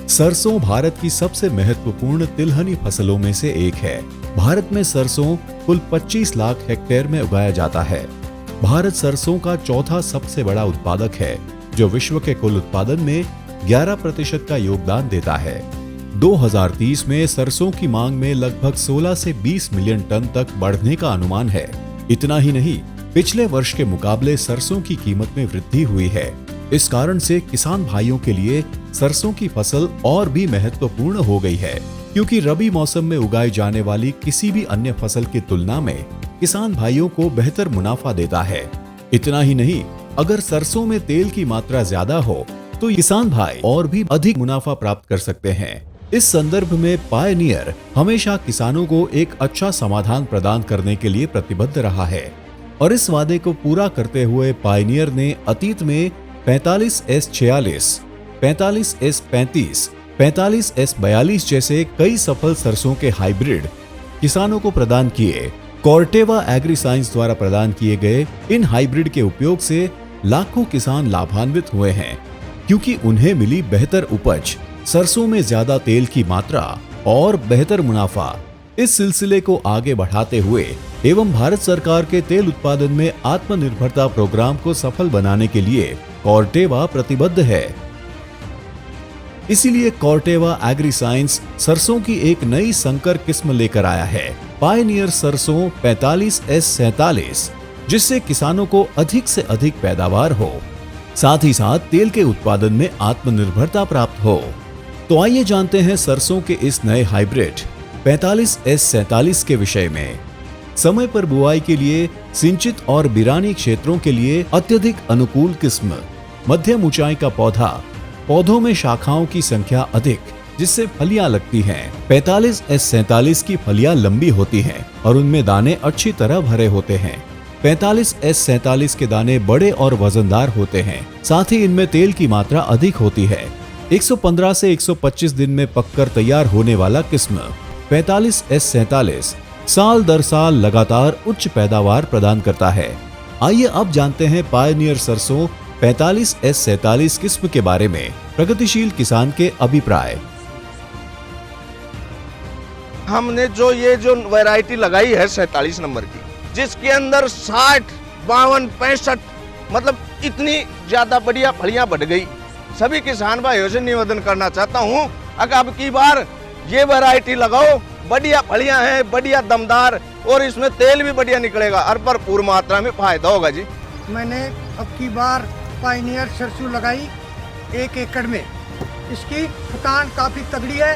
सरसों भारत की सबसे महत्वपूर्ण तिलहनी फसलों में से एक है। भारत में सरसों कुल 25 लाख हेक्टेयर में उगाया जाता है। भारत सरसों का चौथा सबसे बड़ा उत्पादक है, जो विश्व के कुल उत्पादन में 11% का योगदान देता है। 2030 में सरसों की मांग में लगभग 16 से 20 मिलियन टन तक बढ़ने का अनुमान है। इतना ही नहीं, पिछले वर्ष के मुकाबले सरसों की कीमत में वृद्धि हुई है। इस कारण से किसान भाइयों के लिए सरसों की फसल और भी महत्वपूर्ण हो गई है, क्योंकि रबी मौसम में उगाई जाने वाली किसी भी अन्य फसल की तुलना में किसान भाइयों को बेहतर मुनाफा देता है। इतना ही नहीं, अगर सरसों में तेल की मात्रा ज्यादा हो तो किसान भाई और भी अधिक मुनाफा प्राप्त कर सकते हैं। इस संदर्भ में पायनियर हमेशा किसानों को एक अच्छा समाधान प्रदान करने के लिए प्रतिबद्ध रहा है और इस वादे को पूरा करते हुए पायनियर ने अतीत में 45S46, 45S35, 45S42 जैसे कई सफल सरसों के हाइब्रिड किसानों को प्रदान किए। कॉर्टेवा एग्री साइंस द्वारा प्रदान किए गए इन हाइब्रिड के उपयोग से लाखों किसान लाभान्वित हुए हैं, क्योंकि उन्हें मिली बेहतर उपज, सरसों में ज्यादा तेल की मात्रा और बेहतर मुनाफा। इस सिलसिले को आगे बढ़ाते हुए एवं भारत सरकार के तेल उत्पादन में आत्मनिर्भरता प्रोग्राम को सफल बनाने के लिए कॉर्टेवा प्रतिबद्ध है। इसीलिए कॉर्टेवा एग्री साइंस सरसों की एक नई संकर किस्म लेकर आया है, पायनियर सरसों 45S47, जिससे किसानों को अधिक से अधिक पैदावार हो, साथ ही साथ तेल के उत्पादन में आत्मनिर्भरता प्राप्त हो। तो आइए जानते हैं सरसों के इस नए हाइब्रिड 45S47 के विषय में। समय पर बुआई के लिए सिंचित और बिरानी क्षेत्रों के लिए अत्यधिक अनुकूल किस्म, मध्यम ऊंचाई का पौधा, पौधों में शाखाओं की संख्या अधिक, जिससे फलियां लगती हैं। 45S47 की फलियां लंबी होती हैं और उनमें दाने अच्छी तरह भरे होते हैं। 45S47 के दाने बड़े और वजनदार होते हैं, साथ ही इनमें तेल की मात्रा अधिक होती है। 115 से 125 दिन में पककर तैयार होने वाला किस्म 45S47 साल दर साल लगातार उच्च पैदावार प्रदान करता है। आइए अब जानते हैं पायनियर सरसों 45S47 किस्म के बारे में प्रगतिशील किसान के अभिप्राय। हमने जो वैरायटी लगाई है 47 नंबर की, जिसके अंदर 60, 52, 65 मतलब इतनी ज्यादा बढ़िया फलियां बढ़ गई। सभी किसान भाइयों से निवेदन करना चाहता हूं, अगर अब की बार ये वैरायटी लगाओ, बढ़िया फलियां हैं, बढ़िया दमदार, और इसमें तेल भी बढ़िया निकलेगा और भरपूर मात्रा में फायदा होगा जी। मैंने अब की बार पायनियर सरसों लगाई 1 एकड़ में। इसकी फुटान काफी तगड़ी है,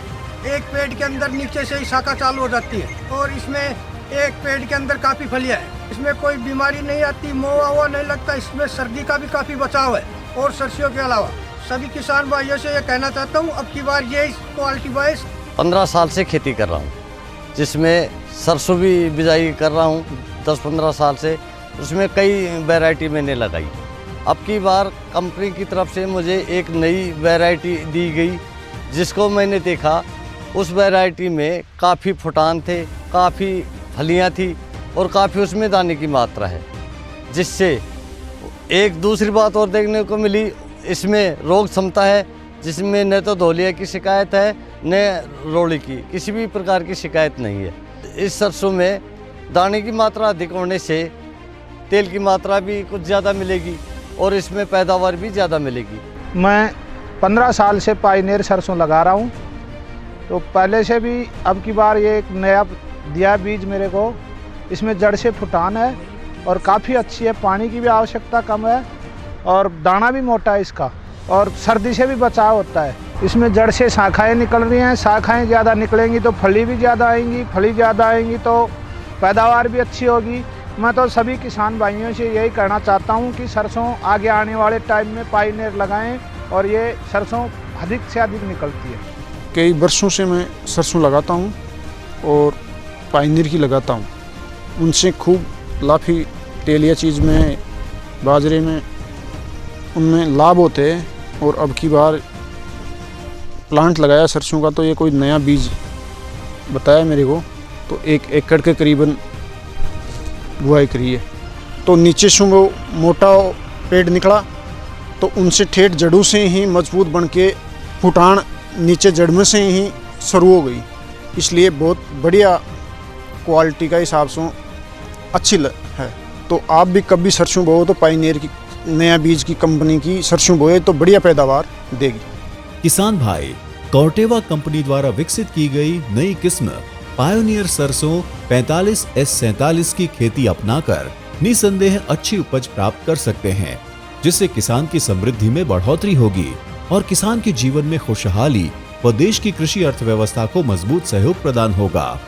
एक पेड़ के अंदर नीचे से ही शाखा चालू हो जाती है और इसमें एक पेड़ के अंदर काफी फलियां है। इसमें कोई बीमारी नहीं आती, मोआ हुआ नहीं लगता। इसमें सर्दी का भी काफी बचाव है। और सरसों के अलावा सभी किसान भाइयों से ये कहना चाहता हूँ, अब की बार ये क्वालिटी वाइज 15 साल से खेती कर रहा हूँ, जिसमें सरसों भी बिजाई कर रहा हूँ 10-15 साल से। उसमें कई वैरायटी मैंने लगाई। अब की बार कंपनी की तरफ से मुझे एक नई वैरायटी दी गई, जिसको मैंने देखा उस वैरायटी में काफ़ी फुटान थे, काफ़ी फलियाँ थी और काफ़ी उसमें दाने की मात्रा है। जिससे एक दूसरी बात और देखने को मिली, इसमें रोग क्षमता है, जिसमें न तो धौलिया की शिकायत है न रोड़ी की, किसी भी प्रकार की शिकायत नहीं है। इस सरसों में दाने की मात्रा अधिक होने से तेल की मात्रा भी कुछ ज़्यादा मिलेगी और इसमें पैदावार भी ज़्यादा मिलेगी। मैं 15 साल से पायनियर सरसों लगा रहा हूँ, तो पहले से भी अब की बार ये एक नया दिया बीज मेरे को। इसमें जड़ से फुटान है और काफ़ी अच्छी है, पानी की भी आवश्यकता कम है और दाना भी मोटा है इसका, और सर्दी से भी बचाव होता है। इसमें जड़ से शाखाएं निकल रही हैं, शाखाएं ज़्यादा निकलेंगी तो फली भी ज़्यादा आएंगी, फली ज़्यादा आएंगी तो पैदावार भी अच्छी होगी। मैं तो सभी किसान भाइयों से यही कहना चाहता हूं कि सरसों आगे आने वाले टाइम में पायनियर लगाएं और ये सरसों अधिक से अधिक निकलती है। कई वर्षों से मैं सरसों लगाता हूं और पायनियर की लगाता हूं। उनसे खूब लाफी तेलिया चीज़ में, बाजरे में, उनमें लाभ होते हैं। और अब की बार प्लांट लगाया सरसों का, तो ये कोई नया बीज बताया मेरे को, तो 1 एकड़ के करीबन बुआई करी है। तो नीचे से वो मोटा पेड़ निकला, तो उनसे ठेठ जड़ों से ही मजबूत बन के फुटान नीचे जड़ में से ही शुरू हो गई, इसलिए बहुत बढ़िया क्वालिटी का हिसाब से अच्छी है। तो आप भी कभी सरसों बोओ तो पायनियर की नया बीज की कंपनी की सरसों बोए तो बढ़िया पैदावार देगी। किसान भाई, कॉर्टेवा कंपनी द्वारा विकसित की गई नई किस्म पायोनियर सरसों 45S47 की खेती अपनाकर निसंदेह अच्छी उपज प्राप्त कर सकते हैं, जिससे किसान की समृद्धि में बढ़ोतरी होगी और किसान के जीवन में खुशहाली व देश की कृषि अर्थव्यवस्था को मजबूत सहयोग प्रदान होगा।